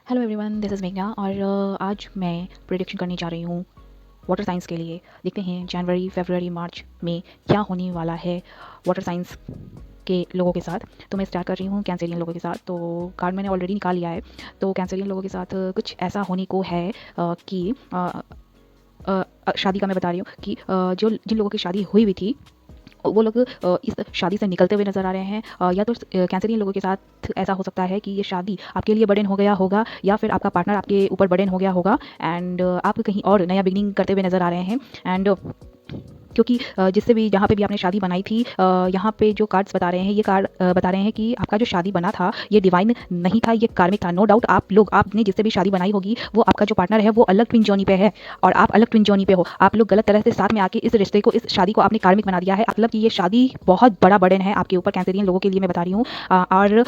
Hello everyone, this is मेघना और आज मैं प्रेडिक्शन करने जा रही हूँ वाटर साइंस के लिए। देखते हैं जनवरी, फरवरी, मार्च में क्या होने वाला है वाटर साइंस के लोगों के साथ। तो मैं स्टार्ट कर रही हूँ कैंसेरियन लोगों के साथ। तो कार्ड मैंने ऑलरेडी निकाल लिया है। तो कैंसेरियन लोगों के साथ कुछ ऐसा होने को है कि शादी का मैं बता रही हूँ कि जो जिन लोगों की शादी हुई हुई थी वो लोग इस शादी से निकलते हुए नज़र आ रहे हैं। या तो कैंसरियन लोगों के साथ ऐसा हो सकता है कि ये शादी आपके लिए बर्डन हो गया होगा, या फिर आपका पार्टनर आपके ऊपर बर्डन हो गया होगा एंड आप कहीं और नया बिगनिंग करते हुए नज़र आ रहे हैं। एंड क्योंकि जिससे भी जहाँ पे भी आपने शादी बनाई थी, यहाँ पे जो कार्ड्स बता रहे हैं, ये कार्ड बता रहे हैं कि आपका जो शादी बना था ये डिवाइन नहीं था, ये कार्मिक था। नो डाउट आपने जिससे भी शादी बनाई होगी वो आपका जो पार्टनर है वो अलग ट्विन जोनी पे है और आप अलग ट्विन जोनी पे हो। आप लोग गलत तरह से साथ में आके इस रिश्ते को, इस शादी को आपने कार्मिक बना दिया है। मतलब कि ये शादी बहुत बड़ा बर्डन है आपके ऊपर, कैंसरियन लोगों के लिए मैं बता रही हूँ। और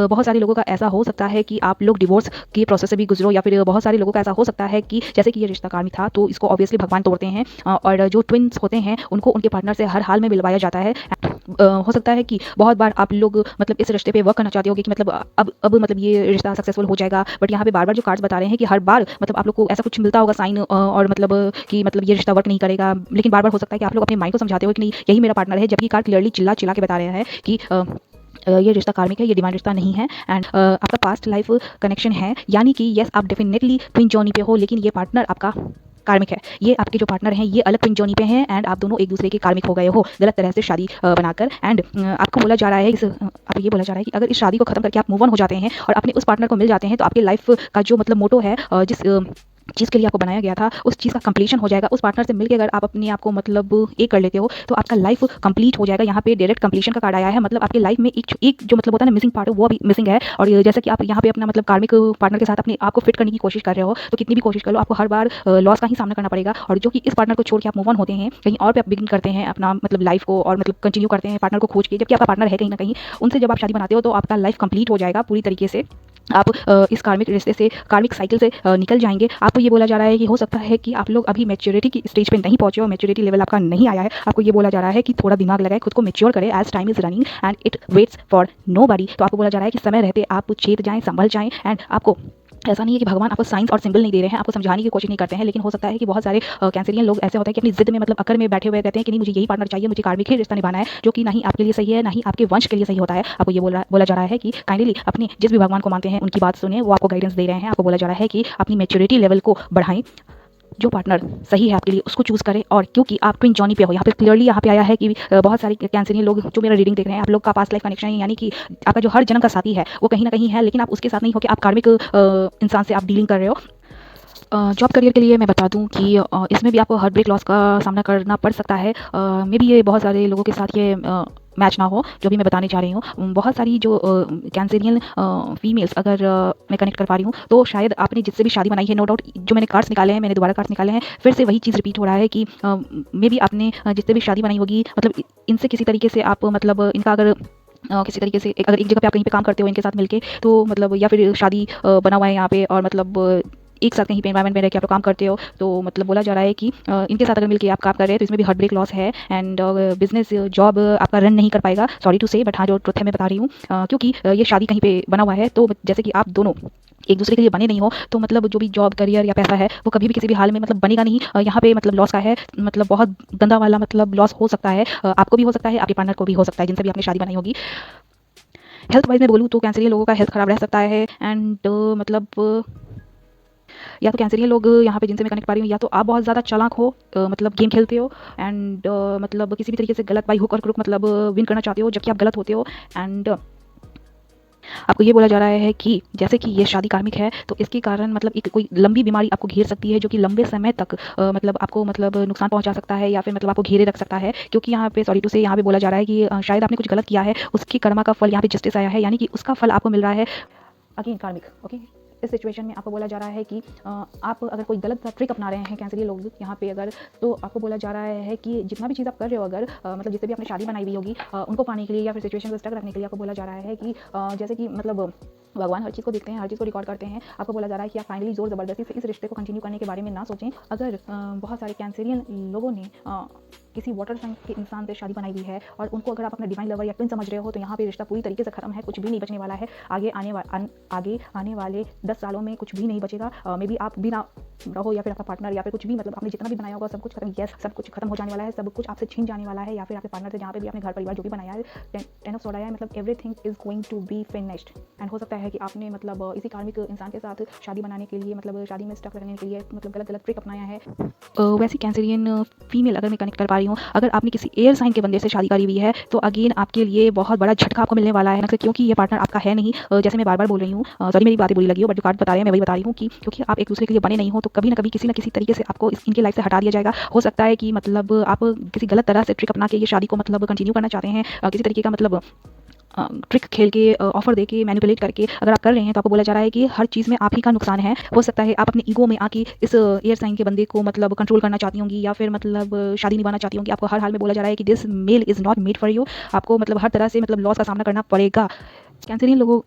बहुत सारे लोगों का ऐसा हो सकता है कि आप लोग डिवोर्स के प्रोसेस से भी गुजरो, या फिर बहुत सारे लोगों का ऐसा हो सकता है कि जैसे कि ये रिश्ता कार्मिक था तो इसको ऑब्वियसली भगवान तोड़ते हैं, और जो ट्विन्स होते हैं उनको उनके पार्टनर से हर हाल में मिलवाया जाता है। हो सकता है कि बहुत बार आप लोग मतलब इस रिश्ते पे वर्क करना चाहते होगे कि मतलब अब मतलब ये रिश्ता सक्सेसफुल हो जाएगा, बट यहाँ पे बार बार जो कार्ड्स बता रहे हैं कि हर बार मतलब आप लोग को ऐसा कुछ मिलता होगा साइन, और मतलब कि मतलब ये रिश्ता वर्क नहीं करेगा। लेकिन बार बार हो सकता है कि आप लोग अपने माइंड को समझाते हो कि नहीं यही मेरा पार्टनर है, जबकि कार्ड क्लियरली चिल्ला चिल्ला के बता रहे हैं कि ये रिश्ता कार्मिक है, ये डिवाइन रिश्ता नहीं है। एंड आपका पास्ट लाइफ कनेक्शन है, यानी कि यस आप डेफिनेटली ट्विन जॉनी पे हो, लेकिन ये पार्टनर आपका कार्मिक है। ये आपके जो पार्टनर हैं ये अलग ट्विन जोनी पे हैं एंड आप दोनों एक दूसरे के कार्मिक हो गए हो गलत तरह से शादी बनाकर। एंड आपको बोला जा रहा है आपको ये बोला जा रहा है कि अगर इस शादी को खत्म करके आप मूव ऑन हो जाते हैं और अपने उस पार्टनर को मिल जाते हैं तो आपके लाइफ का जो मतलब मोटो है, जिस चीज़ के लिए आपको बनाया गया था उस चीज़ का कंप्लीशन हो जाएगा। उस पार्टनर से मिलकर अगर आप अपने आप को मतलब एक कर लेते हो तो आपका लाइफ कंप्लीट हो जाएगा। यहाँ पे डायरेक्ट कंप्लीशन का कार्ड आया है, मतलब आपकी लाइफ में एक जो मतलब होता है ना मिसिंग पार्ट है वो अभी मिसिंग है। और जैसा कि आप यहाँ पे अपना मतलब कार्मिक पार्टनर के साथ अपने आप को फिट करने की कोशिश कर रहे हो, तो कितनी भी कोशिश कर लो आपको हर बार लॉस का ही सामना करना पड़ेगा। और जो कि इस पार्टनर को छोड़ के आप मूव ऑन होते हैं, कहीं और पे आप बिगिन करते हैं अपना मतलब लाइफ को और मतलब कंटिन्यू करते हैं पार्टनर को खोज के, जबकि आपका पार्टनर है कहीं ना कहीं उनसे जब आप शादी बनाते हो तो आपका लाइफ कंप्लीट हो जाएगा पूरी तरीके से। आप इस कार्मिक रिश्ते से, कार्मिक साइकिल से निकल जाएंगे। आपको ये बोला जा रहा है कि हो सकता है कि आप लोग अभी मैच्योरिटी की स्टेज पे नहीं पहुंचे हो, मैच्योरिटी लेवल आपका नहीं आया है। आपको ये बोला जा रहा है कि थोड़ा दिमाग लगाए, खुद को मैच्योर करें, as time is running and it waits for nobody. तो आपको बोला जा रहा है कि समय रहते आप चेत जाएं, संभल जाएं। एंड आपको ऐसा नहीं है कि भगवान आपको साइंस और सिंबल नहीं दे रहे हैं, आपको समझाने की कोशिश नहीं करते हैं, लेकिन हो सकता है कि बहुत सारे कैंसरियन लोग ऐसे होते हैं कि अपनी जिद में मतलब अकड़ में बैठे हुए रहते हैं कि नहीं मुझे यही पार्टनर चाहिए, मुझे कार्मिक ही रिश्ता निभाना है, जो कि ना ही आपके लिए सही है ना ही आपके वंश के लिए सही होता है। आपको ये बोला जा रहा है कि काइंडली अपने जिस भी भगवान को मानते हैं उनकी बात सुनिए, वो आपको गाइडेंस दे रहे हैं। आपको बोला जा रहा है कि अपनी मेच्योरिटी लेवल को बढ़ाएं, जो पार्टनर सही है आपके लिए उसको चूज़ करें। और क्योंकि आप ट्विन जॉनी पे हो, यहाँ पे क्लियरली यहाँ पे आया है कि बहुत सारे कैंसरियन लोग जो मेरा रीडिंग देख रहे हैं, आप लोग का पास्ट लाइफ कनेक्शन है, यानी कि आपका जो हर जन्म का साथी है वो कहीं ना कहीं है, लेकिन आप उसके साथ नहीं हो कि आप कार्मिक इंसान से आप डीलिंग कर रहे हो। जॉब करियर के लिए मैं बता दूं कि इसमें भी आपको हार्ट ब्रेक लॉस का सामना करना पड़ सकता है। मे बी ये बहुत सारे लोगों के साथ ये मैच ना हो जो भी मैं बताने जा रही हूँ। बहुत सारी जो कैंसेरियन फीमेल्स अगर मैं कनेक्ट कर पा रही हूँ तो शायद आपने जिससे भी शादी बनाई है, नो डाउट जो मैंने कार्ड्स निकाले हैं, मैंने दोबारा कार्ड्स निकाले हैं, फिर से वही चीज़ रिपीट हो रहा है कि मे बी आपने जिससे भी शादी बनाई होगी मतलब इनसे किसी तरीके से आप मतलब इनका अगर किसी तरीके से अगर एक जगह पे आप कहीं पे काम करते हो इनके साथ मिलके, तो मतलब या फिर शादी बना हुआ है यहाँ पे और मतलब एक साथ कहीं पे एनवायरमेंट में रह के आप लोग काम करते हो, तो मतलब बोला जा रहा है कि इनके साथ अगर मिलके आप काम कर रहे हैं तो इसमें भी हार्ट ब्रेक लॉस है एंड बिजनेस जॉब आपका रन नहीं कर पाएगा। सॉरी टू से, बट हाँ जो ट्रुथ है मैं बता रही हूँ। क्योंकि ये शादी कहीं पे बना हुआ है, तो जैसे कि आप दोनों एक दूसरे के लिए बने नहीं हो, तो मतलब जो भी जॉब करियर या पैसा है वो कभी भी किसी भी हाल में मतलब बनेगा नहीं। यहाँ पे मतलब लॉस का है, मतलब बहुत गंदा वाला मतलब लॉस हो सकता है। आपको भी हो सकता है, आपके पार्टनर को भी हो सकता है, जिनसे भी आपने शादी बनाई होगी। हेल्थ वाइज मैं बोलूँ तो कैंसरियन लोगों का हेल्थ खराब रह सकता है। एंड मतलब या तो कैंसरियन लोग यहाँ पे जिनसे मैं कनेक्ट पा रही हूँ, या तो आप बहुत ज़्यादा चालाक हो, मतलब गेम खेलते हो एंड मतलब किसी भी तरीके से गलत बाई हुक और क्रुक मतलब विन करना चाहते हो, जबकि आप गलत होते हो। एंड आपको ये बोला जा रहा है कि जैसे कि ये शादी कार्मिक है तो इसके कारण मतलब एक कोई लंबी बीमारी आपको घेर सकती है, जो कि लंबे समय तक मतलब आपको मतलब नुकसान पहुंचा सकता है, या फिर मतलब आपको घेरे रख सकता है। क्योंकि यहाँ पे सॉरी टू से यहाँ पे बोला जा रहा है कि शायद आपने कुछ गलत किया है, उसकी कर्मा का फल यहाँ पे जस्टिस आया है, यानी कि उसका फल आपको मिल रहा है अगेन कार्मिक। ओके, इस सिचुएशन में आपको बोला जा रहा है कि आप अगर कोई गलत ट्रिक अपना रहे हैं कैंसरियन लोग यहाँ पे अगर, तो आपको बोला जा रहा है कि जितना भी चीज़ आप कर रहे हो अगर मतलब जिससे भी आपने शादी बनाई हुई होगी उनको पाने के लिए या फिर सिचुएशन को स्टक रखने के लिए, आपको बोला जा रहा है कि जैसे कि मतलब भगवान हर चीज़ को देखते हैं, हर चीज़ को रिकॉर्ड करते हैं। आपको बोला जा रहा है कि आप फाइनली जोर ज़बरदस्ती से इस रिश्ते को कंटिन्यू करने के बारे में ना सोचें। अगर बहुत सारे कैंसरियन लोगों ने किसी वाटर साइन के इंसान से शादी बनाई हुई है और उनको अगर आप अपना डिवाइन लवर या ट्विन समझ रहे हो तो यहाँ पे रिश्ता पूरी तरीके से खत्म है, कुछ भी नहीं बचने वाला है। आगे आने वाले 10 सालों में कुछ भी नहीं बचेगा। मे बी आप भी ना रहो या फिर आपका पार्टनर या फिर कुछ भी, मतलब आपने जितना भी बनाया होगा सब कुछ खत्म। यस, सब कुछ खत्म हो जाने वाला है, सब कुछ आपसे छीन जाने वाला है, या फिर आपके पार्टनर से जहाँ पे भी आपने घर परिवार जो भी बनाया है, 10 ऑफ सोर्ड आया है, मतलब everything is going to be finished. And हो सकता है कि आपने मतलब इसी कार्मिक इंसान के साथ शादी बनाने के लिए, मतलब शादी में स्टक रहने के लिए मतलब गलत गलत ट्रिक अपनाया है। वैसे कैंसरियन फीमेल अगर मैं कनेक्ट कर पा रही हूँ, अगर आपने किसी एयर साइन के बंदे से शादी करी हुई है तो अगेन आपके लिए बहुत बड़ा झटका आपको मिलने वाला है, क्योंकि ये पार्टनर आपका है नहीं। जैसे मैं बार बार बोल रही हूँ, सॉरी मेरी बातें बुरी लगी हो, बट जो कार्ड बता रहे हैं मैं वही बता रही हूँ कि क्योंकि आप एक दूसरे के लिए बने नहीं हो तो कभी ना कभी किसी न किसी तरीके से आपको इनकी लाइफ से हटा दिया जाएगा। हो सकता है कि मतलब आप किसी गलत तरह से ट्रिक अपना के ये शादी को मतलब कंटिन्यू करना चाहते हैं, किसी तरीके का मतलब ट्रिक खेल के, ऑफर दे के, मैनिपुलेट करके अगर आप कर रहे हैं तो आपको बोला जा रहा है कि हर चीज़ में आप ही का नुकसान है। हो सकता है आप अपने ईगो में आके इस एयर साइन के बंदे को मतलब कंट्रोल करना चाहती होंगी या फिर मतलब शादी निभाना चाहती होंगी। आपको हर हाल में बोला जा रहा है कि this mail is not made for you. आपको मतलब हर तरह से मतलब लॉस का सामना करना पड़ेगा। कैंसरियन लोगों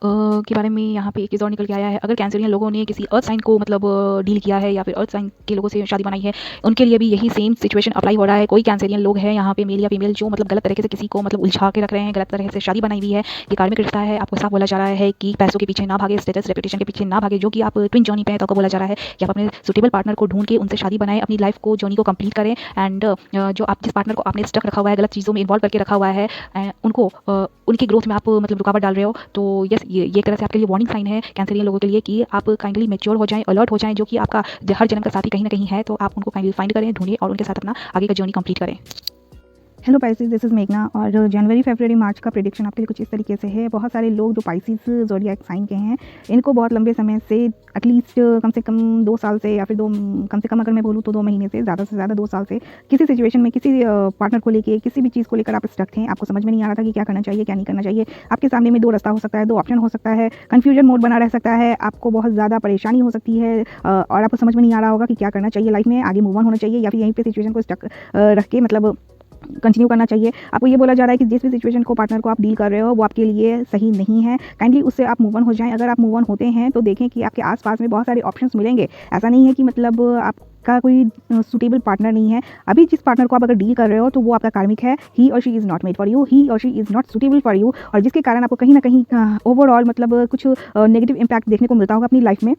के बारे में यहाँ पे एक चीज़ और निकल के आया है। अगर कैंसरियन लोगों ने किसी अर्थ साइन को मतलब डील किया है या फिर अर्थ साइन के लोगों से शादी बनाई है, उनके लिए भी यही सेम सिचुएशन अप्लाई हो रहा है। कोई कैंसरियन लोग हैं यहाँ पे, मेल या फीमेल, जो मतलब गलत तरीके से किसी को मतलब उलझा के रख रहे हैं, गलत तरह से शादी बनाई हुई है। ये कार्मिक रिश्ता है। आपको साफ बोला जा रहा है कि पैसों के पीछे ना भागे, स्टेटस रेपुटेशन के पीछे ना भागे, जो कि आप ट्विन जर्नी पे हैं। तो आपको बोला जा रहा है कि आप अपने सुटेबल पार्टनर को ढूंढ के उनसे शादी बनाएं, अपनी लाइफ को, जर्नी को कंप्लीट करें। एंड जो आप जिस पार्टनर को आपने स्टक रखा हुआ है, गलत चीज़ों में इन्वॉल्व करके रखा हुआ है, उनको उनकी ग्रोथ में आप मतलब रुकावट डाल रहे हो, तो यस ये एक तरह से आपके लिए वार्निंग साइन है कैंसरियन लोगों के लिए कि आप काइंडली मैच्योर हो जाएं, अलर्ट हो जाएं, जो कि आपका हर जन्म का साथी कहीं ना कहीं है। तो आप उनको काइंडली फाइंड करें, ढूंढिए और उनके साथ अपना आगे का जर्नी कंप्लीट करें। हेलो पाइसिस, दिस इज़ मेघना। और जनवरी फरवरी मार्च का प्रेडिक्शन आपके लिए कुछ इस तरीके से है। बहुत सारे लोग जो पाइसिस ज़ोडिएक साइन के हैं, इनको बहुत लंबे समय से, एटलीस्ट कम से कम 2 साल से, या फिर कम से कम अगर मैं बोलूँ तो 2 महीने से ज़्यादा 2 साल से किसी सिचुएशन में, किसी पार्टनर को लेके, किसी भी चीज़ को लेकर आप स्टक थे। आपको समझ में नहीं आ रहा था कि क्या करना चाहिए, क्या नहीं करना चाहिए। आपके सामने में 2 रास्ता हो सकता है, 2 ऑप्शन हो सकता है, कन्फ्यूजन मोड बना रह सकता है, आपको बहुत ज़्यादा परेशानी हो सकती है और आपको समझ में नहीं आ रहा होगा कि क्या करना चाहिए लाइफ में, आगे मूव ऑन होना चाहिए या फिर यहीं पे सिचुएशन को स्टक रख के मतलब कंटिन्यू करना चाहिए। आपको ये बोला जा रहा है कि जिस भी सिचुएशन को, पार्टनर को आप डील कर रहे हो, वो आपके लिए सही नहीं है। काइंडली उससे आप मूव ऑन हो जाएं। अगर आप मूव ऑन होते हैं तो देखें कि आपके आसपास में बहुत सारे ऑप्शंस मिलेंगे। ऐसा नहीं है कि मतलब आपका कोई सूटेबल पार्टनर नहीं है। अभी जिस पार्टनर को आप अगर डील कर रहे हो तो वो आपका कार्मिक है। ही और she is not made for you, he और she is not suitable for you, और जिसके कारण आपको कहीं ना कहीं ओवरऑल मतलब कुछ नेगेटिव इम्पैक्ट देखने को मिलता होगा अपनी लाइफ में।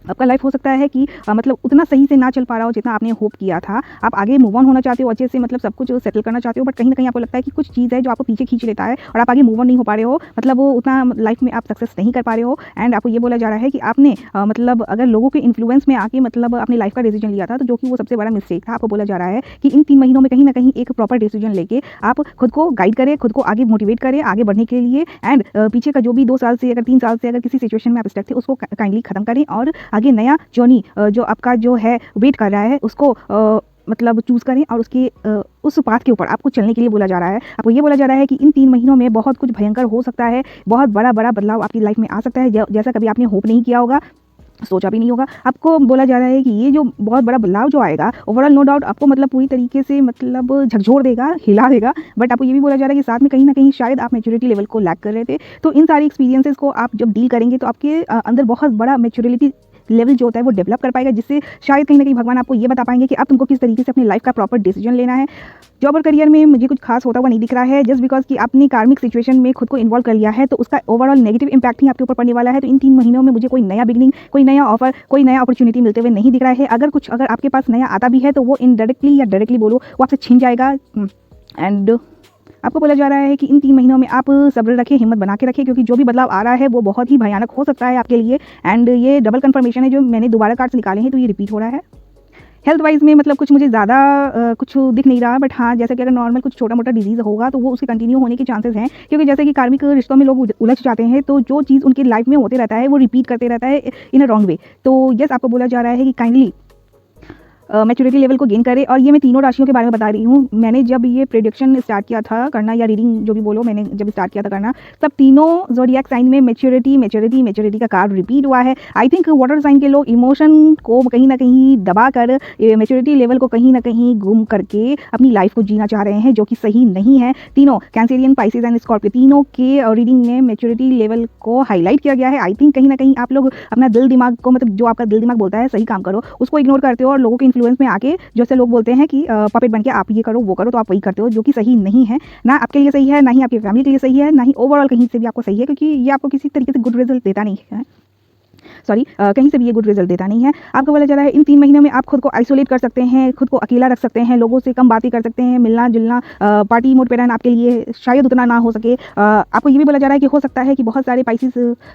आपका लाइफ हो सकता है कि मतलब उतना सही से ना चल पा रहा हो जितना आपने होप किया था। आप आगे मूव ऑन होना चाहते हो, अच्छे से मतलब सब कुछ सेटल करना चाहते हो, बट कहीं ना कहीं आपको लगता है कि कुछ चीज़ है जो आपको पीछे खींच लेता है और आप आगे मूव ऑन नहीं हो पा रहे हो, मतलब वो उतना लाइफ में आप सक्सेस नहीं कर पा रहे हो। एंड आपको ये बोला जा रहा है कि आपने मतलब अगर लोगों के इन्फ्लुएंस में आके मतलब अपनी लाइफ का डिसीजन लिया था, तो जो कि वो सबसे बड़ा मिस्टेक था। आपको बोला जा रहा है कि इन 3 महीनों में कहीं ना कहीं एक प्रॉपर डिसीजन लेके आप खुद को गाइड करें, खुद को आगे मोटिवेट करें आगे बढ़ने के लिए। एंड पीछे का जो भी 2 साल से, अगर 3 साल से अगर किसी सिचुएशन में आप स्टक थे, उसको काइंडली खत्म करें और आगे नया जर्नी जो आपका जो है वेट कर रहा है, उसको मतलब चूज़ करें और उसके उस पाथ के ऊपर आपको चलने के लिए बोला जा रहा है। आपको ये बोला जा रहा है कि इन 3 महीनों में बहुत कुछ भयंकर हो सकता है, बहुत बड़ा बदलाव आपकी लाइफ में आ सकता है, जैसा कभी आपने होप नहीं किया होगा, सोचा भी नहीं होगा। आपको बोला जा रहा है कि ये जो बहुत बड़ा बदलाव जो आएगा, ओवरऑल नो डाउट आपको मतलब पूरी तरीके से मतलब झकझोर देगा, हिला देगा। बट आपको ये भी बोला जा रहा है कि साथ में कहीं ना कहीं शायद आप मैच्योरिटी लेवल को लैक कर रहे थे। तो इन सारी एक्सपीरियंसेस को आप जब डील करेंगे तो आपके अंदर बहुत बड़ा मैच्योरिटी लेवल जो होता है वो डेवलप कर पाएगा, जिससे शायद कहीं ना कहीं भगवान आपको ये बता पाएंगे कि अब तुमको किस तरीके से अपनी लाइफ का प्रॉपर डिसीजन लेना है। जॉब और करियर में मुझे कुछ खास होता हुआ नहीं दिख रहा है, जस्ट बिकॉज कि आपने कार्मिक सिचुएशन में खुद को इन्वॉल्व कर लिया है, तो उसका ओवरऑल नेगेटिव इंपैक्ट ही आपके ऊपर पड़ने वाला है। तो इन 3 महीनों में मुझे कोई नया बिगनिंग, कोई नया ऑफर, कोई नया अपॉर्चुनिटी मिलते हुए नहीं दिख रहा है। अगर आपके पास नया आता भी है तो वो इनडायरेक्टली या डायरेक्टली बोलो वो आपसे छिन जाएगा। एंड आपको बोला जा रहा है कि इन 3 महीनों में आप सब्र रखें, हिम्मत बना के रखें, क्योंकि जो भी बदलाव आ रहा है वो बहुत ही भयानक हो सकता है आपके लिए। एंड ये डबल कंफर्मेशन है, जो मैंने दोबारा कार्ड्स निकाले हैं तो ये रिपीट हो रहा है। हेल्थ वाइज में मतलब कुछ मुझे ज़्यादा कुछ दिख नहीं रहा, बट हाँ जैसे कि अगर नॉर्मल कुछ छोटा मोटा डिजीज़ होगा तो वो उसके कंटिन्यू होने के चांसेस हैं, क्योंकि जैसे कि कार्मिक रिश्तों में लोग उलझ जाते हैं, तो जो चीज़ उनकी लाइफ में होते रहता है वो रिपीट करते रहता है इन अ रॉन्ग वे। तो यस, आपको बोला जा रहा है कि काइंडली मैच्योरिटी लेवल को गेन करे। और ये मैं तीनों राशियों के बारे में बता रही हूँ। मैंने जब ये प्रेडिक्शन स्टार्ट किया था करना, या रीडिंग जो भी बोलो, मैंने जब स्टार्ट किया था करना, तब तीनों ज़ोडिएक साइन में मैच्योरिटी का कार्ड रिपीट हुआ है। आई थिंक वाटर साइन के लोग इमोशन को कहीं ना कहीं दबा कर मैच्योरिटी लेवल को कहीं ना कहीं गुम करके अपनी लाइफ को जीना चाह रहे हैं, जो कि सही नहीं है। तीनों कैंसेरियन, पाइसेस एंड स्कॉर्पियो, तीनों के रीडिंग में मैच्योरिटी लेवल को हाईलाइट किया गया है। आई थिंक कहीं ना कहीं आप लोग अपना दिल दिमाग को, मतलब जो आपका दिल दिमाग बोलता है सही काम करो, उसको इग्नोर करते हो और लोगों के इन्फ्लुएंस में आके जैसे लोग बोलते हैं कि पपेट बन के आप ये करो वो करो, तो आप वही करते हो, जो कि सही नहीं है। ना आपके लिए सही है, ना ही आपकी फैमिली के लिए सही है, ना ही ओवरऑल कहीं से भी आपको सही है, क्योंकि ये आपको किसी तरीके से गुड रिजल्ट देता नहीं है। कहीं से भी ये गुड रिजल्ट देता नहीं है। आपको बोला जा रहा है इन 3 महीनों में आप खुद को आइसोलेट कर सकते हैं, खुद को अकेला रख सकते हैं, लोगों से कम बातें कर सकते हैं, मिलना-जुलना, पार्टी मोड पे रहना आपके लिए शायद उतना ना हो सके। आपको ये भी बोला जा रहा है कि हो सकता है कि बहुत सारे पाइसेस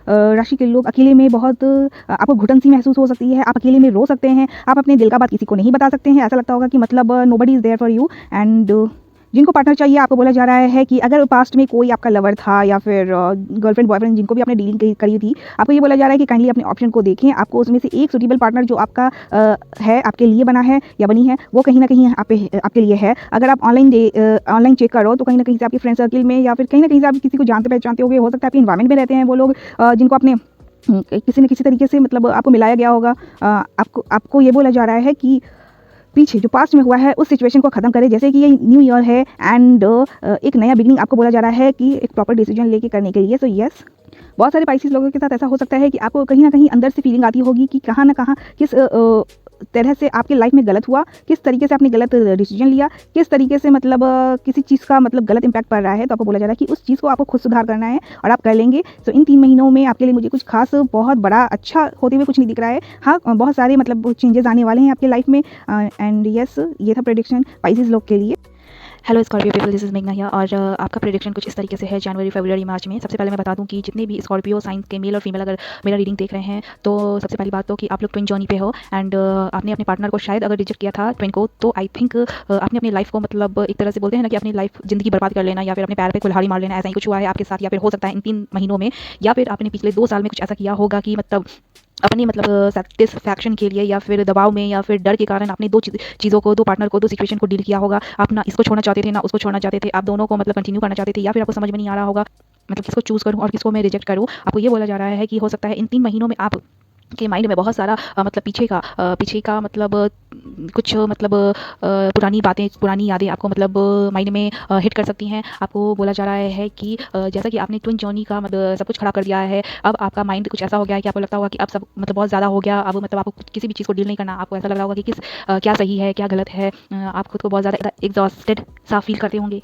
राशि के लोग अकेले में बहुत आपको घुटन-सी महसूस हो सकती है, आप अकेले में रो सकते हैं, आप अपने दिल का बात किसी को नहीं बता सकते हैं। ऐसा लगता होगा कि मतलब nobody is there for you. And जिनको पार्टनर चाहिए, आपको बोला जा रहा है कि अगर पास्ट में कोई आपका लवर था या फिर गर्लफ्रेंड बॉयफ्रेंड जिनको भी आपने डीलिंग करी थी, आपको ये बोला जा रहा है कि काइंडली अपने ऑप्शन को देखें। आपको उसमें से एक सूटेबल पार्टनर जो आपका है, आपके लिए बना है या बनी है, वो कहीं ना कहीं आपके लिए है। अगर आप ऑनलाइन चेक करो तो कहीं ना कहीं से आपके फ्रेंड सर्कल में या फिर कहीं ना कहीं से आप किसी को जानते पहचानते होगे, हो सकता है आपके इन्वायरमेंट में रहते हैं वो लोग, जिनको आपने किसी न किसी तरीके से मतलब आपको मिलाया गया होगा। आपको ये बोला जा रहा है कि पीछे जो पास्ट में हुआ है उस सिचुएशन को ख़त्म करें। जैसे कि ये न्यू ईयर है एंड एक नया बिगिनिंग आपको बोला जा रहा है कि एक प्रॉपर डिसीजन लेके करने के लिए। सो यस, बहुत सारे पाइसेस लोगों के साथ ऐसा हो सकता है कि आपको कहीं ना कहीं अंदर से फीलिंग आती होगी कि कहाँ ना कहाँ किस तरह से आपकी लाइफ में गलत हुआ, किस तरीके से आपने गलत डिसीजन लिया, किस तरीके से मतलब किसी चीज़ का मतलब गलत इंपैक्ट पड़ रहा है। तो आपको बोला जा रहा है कि उस चीज़ को आपको खुद सुधार करना है और आप कर लेंगे। सो इन 3 महीनों में आपके लिए मुझे कुछ खास बहुत बड़ा अच्छा होते हुए कुछ नहीं दिख रहा है। हाँ, बहुत सारे मतलब चेंजेस आने वाले हैं आपके लाइफ में। एंड यस, ये था प्रेडिक्शन पाइसेस लोग के लिए। Hello Scorpio people, this is मेघना हियर। और आपका प्रेडिक्शन कुछ इस तरीके से है जनवरी फरवरी मार्च में। सबसे पहले मैं बता दूं कि जितने भी स्कॉर्पियो साइंस के मेल और फीमेल अगर मेरा रीडिंग देख रहे हैं तो सबसे पहली बात तो कि आप लोग ट्विन जर्नी पे हो एंड आपने अपने पार्टनर को शायद अगर रिजेक्ट किया था ट्विन को, तो आई थिंक आपने अपनी लाइफ को मतलब एक तरह से बोलते हैं ना कि अपनी लाइफ जिंदगी बर्बाद कर लेना या फिर अपने पैर पे कुल्हाड़ी मार लेना, ऐसा ही कुछ हुआ है आपके साथ। या फिर हो सकता है इन 3 महीनों में या फिर आपने पिछले 2 साल में कुछ ऐसा किया होगा कि मतलब अपनी मतलब सेटिस्फैक्शन के लिए या फिर दबाव में या फिर डर के कारण आपने दो चीज़ों को, दो पार्टनर को, दो सिचुएशन को डील किया होगा। आप ना इसको छोड़ना चाहते थे ना उसको छोड़ना चाहते थे, आप दोनों को मतलब कंटिन्यू करना चाहते थे, या फिर आपको समझ में नहीं आ रहा होगा मतलब किसको चूज़ करूँ और किसको मैं रिजेक्ट करूँ। आपको ये बोला जा रहा है कि हो सकता है इन 3 महीनों में आप के माइंड में बहुत सारा मतलब पीछे का मतलब कुछ मतलब पुरानी बातें, पुरानी यादें आपको मतलब माइंड में हिट कर सकती हैं। आपको बोला जा रहा है कि जैसा कि आपने ट्विन जर्नी का मतलब सब कुछ खड़ा कर दिया है, अब आपका माइंड कुछ ऐसा हो गया है कि आपको लगता होगा कि अब सब मतलब बहुत ज़्यादा हो गया। अब मतलब आपको किसी भी चीज़ को डील नहीं करना। आपको ऐसा लग रहा होगा कि क्या सही है क्या गलत है। आप खुद को बहुत ज़्यादा एग्जॉस्टेड सा फील करते होंगे।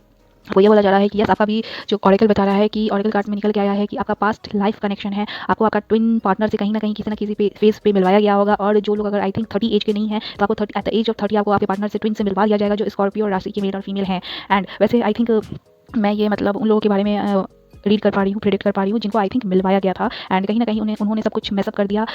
आपको ये बोला जा रहा है कि यस, आपका भी जो ऑरेकल बता रहा है कि ऑरेकल कार्ड में निकल के आया है कि आपका पास्ट लाइफ कनेक्शन है। आपको आपका ट्विन पार्टनर से कहीं ना कहीं किसी ना किसी फेस पे मिलवाया गया होगा। और जो लोग अगर आई थिंक 30 एज के नहीं है तो आपको 30 एट द एज ऑफ 30 आपको आपके पार्टनर से ट्विन से मिलवा दिया जाएगा जो स्कॉर्पियो राशि के मेल और फीमेल हैं। एंड वैसे आई थिंक मैं ये मतलब उन लोगों के बारे में रीड कर पा रही हूँ, प्रेडिक्ट कर पा रही हूँ जिनको आई थिंक मिलवाया गया था एंड कहीं ना कहीं उन्होंने सब कुछ मैसअप कर दिया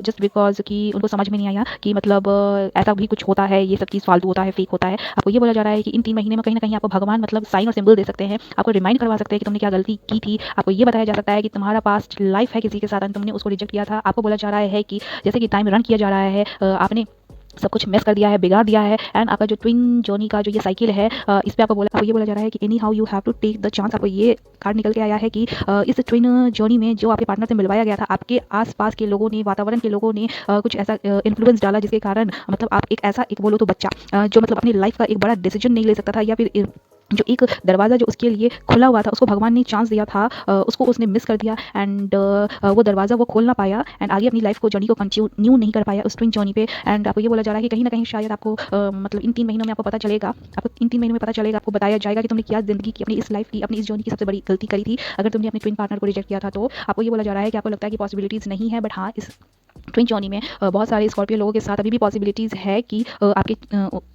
जस्ट बिकॉज कि उनको समझ में नहीं आया कि मतलब ऐसा भी कुछ होता है, ये सब चीज़ फालतू होता है, फेक होता है। आपको ये बोला जा रहा है कि इन 3 महीने में कहीं ना कहीं आपको भगवान मतलब साइन और सिंबल दे सकते हैं, आपको रिमाइंड करवा सकते हैं कि तुमने क्या गलती की थी। आपको ये बताया जा सकता है कि तुम्हारा पास्ट लाइफ है किसी के साथ एंड तुमने उसको रिजेक्ट किया था। आपको बोला जा रहा है कि जैसे कि टाइम रन किया जा रहा है, आपने सब कुछ मिस कर दिया है, बिगाड़ दिया है एंड आपका जो ट्विन जर्नी का जो ये साइकिल है इस पे आपको ये बोला जा रहा है कि anyhow you have to take the chance. आपको ये कार्ड निकल के आया है कि इस ट्विन जर्नी में जो आपके पार्टनर से मिलवाया गया था, आपके आसपास के लोगों ने, वातावरण के लोगों ने कुछ ऐसा इन्फ्लुएंस डाला जिसके कारण मतलब आप एक बोलो तो बच्चा जो मतलब अपनी लाइफ का एक बड़ा डिसीजन नहीं ले सकता था, या फिर जो एक दरवाज़ा जो उसके लिए खुला हुआ था उसको भगवान ने चांस दिया था, उसको उसने मिस कर दिया एंड वो दरवाज़ा वो खोल ना पाया एंड आगे अपनी लाइफ को जर्नी को कंटिन्यू नहीं कर पाया उस ट्विन जर्नी पे। एंड आपको ये बोला जा रहा है कि कहीं ना कहीं शायद आपको मतलब इन 3 महीनों में आपको पता चलेगा, आपको बताया जाएगा कि तुमने क्या ज़िंदगी की, अपनी इस लाइफ की, अपनी इस जर्नी की सबसे बड़ी गलती करी थी अगर तुमने अपने ट्विन पार्टनर को रिजेक्ट किया था। तो आपको ये बोला जा रहा है कि आपको लगता है कि पॉसिबिलिटीज़ नहीं है, बट हाँ इस ट्विन जर्नी में बहुत सारे स्कॉर्पियो लोगों के साथ अभी भी पॉसिबिलिटीज़ है कि आपके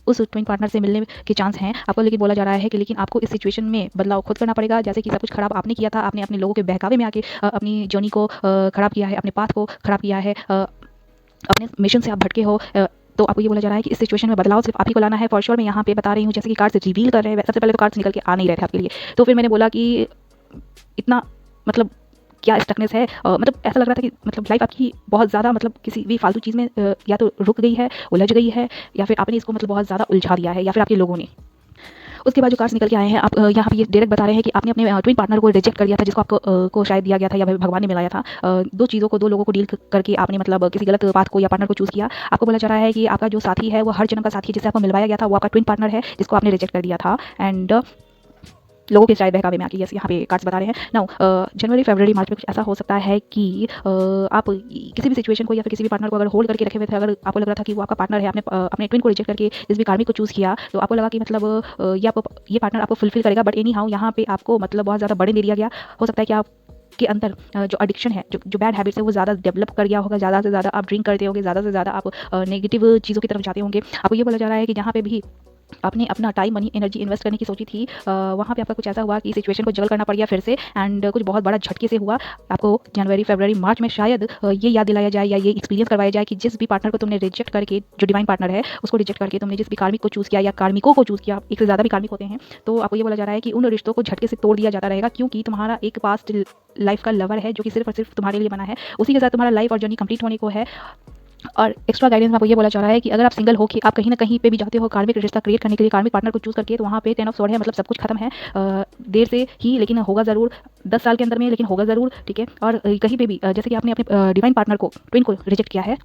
उस ट्विन पार्टनर से मिलने के चांस हैं। आपको लेकिन बोला जा रहा है कि लेकिन आपको इस सिचुएशन में बदलाव खुद करना पड़ेगा। जैसे कि सब कुछ खराब आपने किया था, आपने अपने लोगों के बहकावे में आके अपनी जर्नी को खराब किया है, अपने पाथ को खराब किया है, अपने मिशन से आप भटके हो। तो आपको ये बोला जा रहा है कि इस सिचुएशन में बदलाव सिर्फ आप ही को लाना है। फॉर श्योर मैं यहाँ पे बता रही हूँ, जैसे कि कार्ड्स रिवील कर रहे हैं, सबसे पहले तो कार्ड्स निकल के आ नहीं रहे थे आपके लिए, तो फिर मैंने बोला कि इतना मतलब क्या स्टकनेस है, मतलब ऐसा लग रहा था कि मतलब लाइफ आपकी बहुत ज़्यादा मतलब किसी भी फालतू चीज़ में या तो रुक गई है, उलझ गई है, या फिर आपने इसको मतलब बहुत ज़्यादा उलझा दिया है, या फिर आपके लोगों ने। उसके बाद जो कार्ड्स निकल के आए हैं, आप यहाँ पे ये डायरेक्ट बता रहे हैं कि आपने अपने ट्विन पार्टनर को रिजेक्ट कर दिया था जिसको आपको को शायद दिया गया था या भगवान ने मिलाया था। दो चीज़ों को, दो लोगों को डील करके आपने मतलब किसी गलत बात को या पार्टनर को चूज़ किया। आपको बोला जा रहा है कि आपका जो साथी है वो हर जन्म का साथी है जिससे आपको मिलवाया गया था, वो आपका ट्विन पार्टनर है जिसको आपने रिजेक्ट कर दिया था। एंड लोगों के शायद बहकावे में आके यस यहाँ पे कार्ड्स बता रहे हैं। नाउ जनवरी फरवरी मार्च में कुछ ऐसा हो सकता है कि आप किसी भी सिचुएशन को या फिर किसी भी पार्टनर को अगर होल्ड करके रखे हुए थे, अगर आपको लग रहा था कि वो आपका पार्टनर है, आपने अपने ट्विन को रिजेक्ट करके जिस भी कार्मिक को चूज़ किया, तो आपको लगा कि मतलब ये पार्टनर आपको फुलफिल करेगा, बट एनी हाउ यहाँ पे आपको मतलब बहुत ज़्यादा बर्डन दे दिया गया। हो सकता है कि आप के अंदर जो एडिक्शन है, जो बैड हैबिट्स है, वो ज़्यादा डेवलप कर गया होगा। ज़्यादा से ज़्यादा आप ड्रिंक करते होंगे, ज़्यादा से ज़्यादा आप नेगेटिव चीज़ों की तरफ जाते होंगे। आपको ये बोला जा रहा है कि जहाँ पे भी आपने अपना टाइम मनी एनर्जी इन्वेस्ट करने की सोची थी, वहाँ पे आपका कुछ ऐसा हुआ कि सिचुएशन को जगल करना पड़ गया फिर से, एंड कुछ बहुत बड़ा झटके से हुआ। आपको जनवरी फरवरी मार्च में शायद ये याद दिलाया जाए या ये एक्सपीरियंस करवाया जाए कि जिस भी पार्टनर को तुमने रिजेक्ट करके, जो डिवाइन पार्टनर है उसको रिजेक्ट करके तुमने जिस भी कार्मिक को चूज़ किया या कार्मिकों को चूज़ किया, एक से ज़्यादा भी कार्मिक होते हैं, तो आपको ये बोला जा रहा है कि उन रिश्तों को झटके से तोड़ दिया जाता रहेगा, क्योंकि तुम्हारा एक पास्ट लाइफ का लवर है जो कि सिर्फ और सिर्फ तुम्हारे लिए बना है, उसी के साथ तुम्हारा लाइफ और जर्नी कंप्लीट होने को है। और एक्स्ट्रा गाइडेंस में आपको ये बोला जा रहा है कि अगर आप सिंगल हो कि आप कहीं ना कहीं पे भी जाते हो कार्मिक रिश्ता क्रिएट करने के लिए, कार्मिक पार्टनर को चूज़ करके, तो वहाँ पे 10 ऑफ स्वॉर्ड है, मतलब सब कुछ खत्म है। देर से ही लेकिन होगा ज़रूर, 10 साल के अंदर में, लेकिन होगा ज़रूर, ठीक है। और कहीं पे भी जैसे कि आपने अपने डिवाइन पार्टनर को, ट्विन को रिजेक्ट किया है,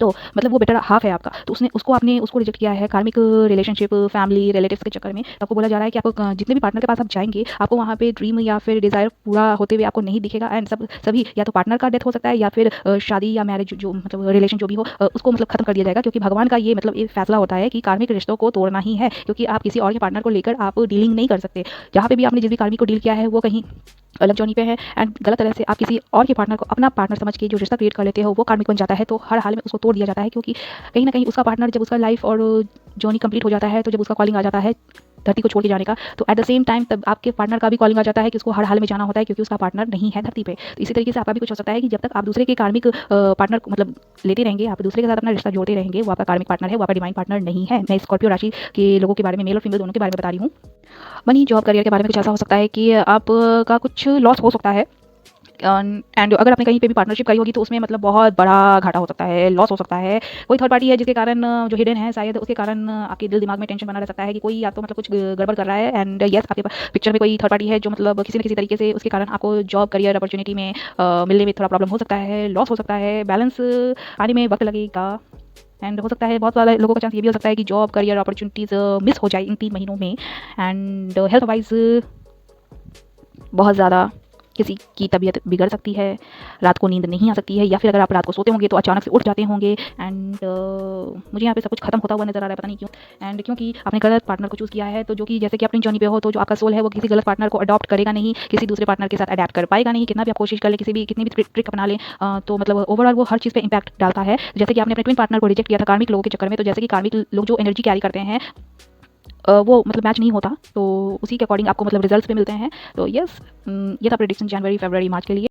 तो मतलब वो बेटर हाफ है आपका, तो उसको रिजेक्ट किया है कार्मिक रिलेशनशिप, फैमिली, रिलेटिव्स के चक्कर में। तो आपको बोला जा रहा है कि आपको जितने भी पार्टनर के पास आप जाएंगे, आपको वहाँ पे ड्रीम या फिर डिज़ायर पूरा होते हुए आपको नहीं दिखेगा। एंड सभी या तो पार्टनर का डेथ हो सकता है या फिर शादी या मैरिज, जो मतलब रिलेशन जो भी हो, उसको मतलब खत्म कर दिया जाएगा, क्योंकि भगवान का ये मतलब एक फैसला होता है कि कार्मिक रिश्तों को तोड़ना ही है, क्योंकि आप किसी और के पार्टनर को लेकर आप डीलिंग नहीं कर सकते। जहाँ पे भी आपने जिस भी कार्मिक को डील किया है वो कहीं अलग जर्नी पे है, एंड गलत तरह से आप किसी और के पार्टनर को अपना पार्टनर समझ के जो रिश्ता क्रिएट कर लेते हो, वो कार्मिक बन जाता है, तो हर हाल में उसको तोड़ दिया जाता है। क्योंकि कहीं ना कहीं उसका पार्टनर, जब उसका लाइफ और जर्नी कंप्लीट हो जाता है, तो जब उसका कॉलिंग आ जाता है धरती को छोड़ के जाने का, तो एट द सेम टाइम तब आपके पार्टनर का भी कॉलिंग आ जाता है कि उसको हर हाल में जाना होता है, क्योंकि उसका पार्टनर नहीं है धरती पे। तो इसी तरीके से आपका भी कुछ हो सकता है कि जब तक आप दूसरे के कार्मिक पार्टनर को मतलब लेते रहेंगे, आप दूसरे के साथ अपना रिश्ता जोड़ते रहेंगे, वो आपका कार्मिक पार्टनर है, वो आपका डिवाइन पार्टनर नहीं है। मैं स्कॉर्पियो राशि के लोगों के बारे में, मेल और फीमेल दोनों के बारे में बता रही हूँ। मनी, जॉब, करियर के बारे में कुछ ऐसा हो सकता है कि आपका कुछ लॉस हो सकता है, एंड अगर आपने कहीं पे भी पार्टनरशिप करी होगी तो उसमें मतलब बहुत बड़ा घाटा हो सकता है, लॉस हो सकता है। कोई थर्ड पार्टी है जिसके कारण, जो हिडन है शायद, उसके कारण आपके दिल दिमाग में टेंशन बना रह सकता है कि कोई या तो मतलब कुछ गड़बड़ कर रहा है, एंड यस आपके पिक्चर में कोई थर्ड पार्टी है जो मतलब किसी न किसी तरीके से उसके कारण आपको जॉब, करियर, अपॉर्चुनिटी में मिलने में थोड़ा प्रॉब्लम हो सकता है, लॉस हो सकता है, बैलेंस आने में वक्त लगेगा। एंड हो सकता है, बहुत सारे लोगों का चांस ये भी हो सकता है कि जॉब, करियर, अपॉर्चुनिटीज़ मिस हो जाए इन 3 महीनों में। एंड हेल्थ वाइज बहुत ज़्यादा किसी की तबीयत बिगड़ सकती है, रात को नींद नहीं आ सकती है, या फिर अगर आप रात को सोते होंगे तो अचानक से उठ जाते होंगे। एंड मुझे यहाँ पे सब कुछ खत्म होता हुआ नजर आ रहा है, पता नहीं क्यों। एंड क्योंकि आपने गलत पार्टनर को चूज़ किया है, तो जो कि जैसे कि अपनी जर्नी पे हो, तो जो आपका सोल है वो किसी गलत पार्टनर को अडॉप्ट करेगा नहीं, किसी दूसरे पार्टनर के साथ अडेप्ट कर पाएगा नहीं, कितना भी आप कोशिश कर ले, कितनी भी ट्रिक अपना लें, तो मतलब ओवरऑल वो हर चीज़ पे इंपैक्ट डालता है। जैसे कि आपने अपने ट्विन पार्टनर को रिजेक्ट किया था कार्मिक लोगों के चक्कर में, तो जैसे कि कार्मिक लोग जो एनर्जी कैरी करते हैं वो मतलब मैच नहीं होता, तो उसी के अकॉर्डिंग आपको मतलब रिजल्ट्स पे मिलते हैं। तो यस, ये था प्रेडिक्शन जनवरी फरवरी मार्च के लिए।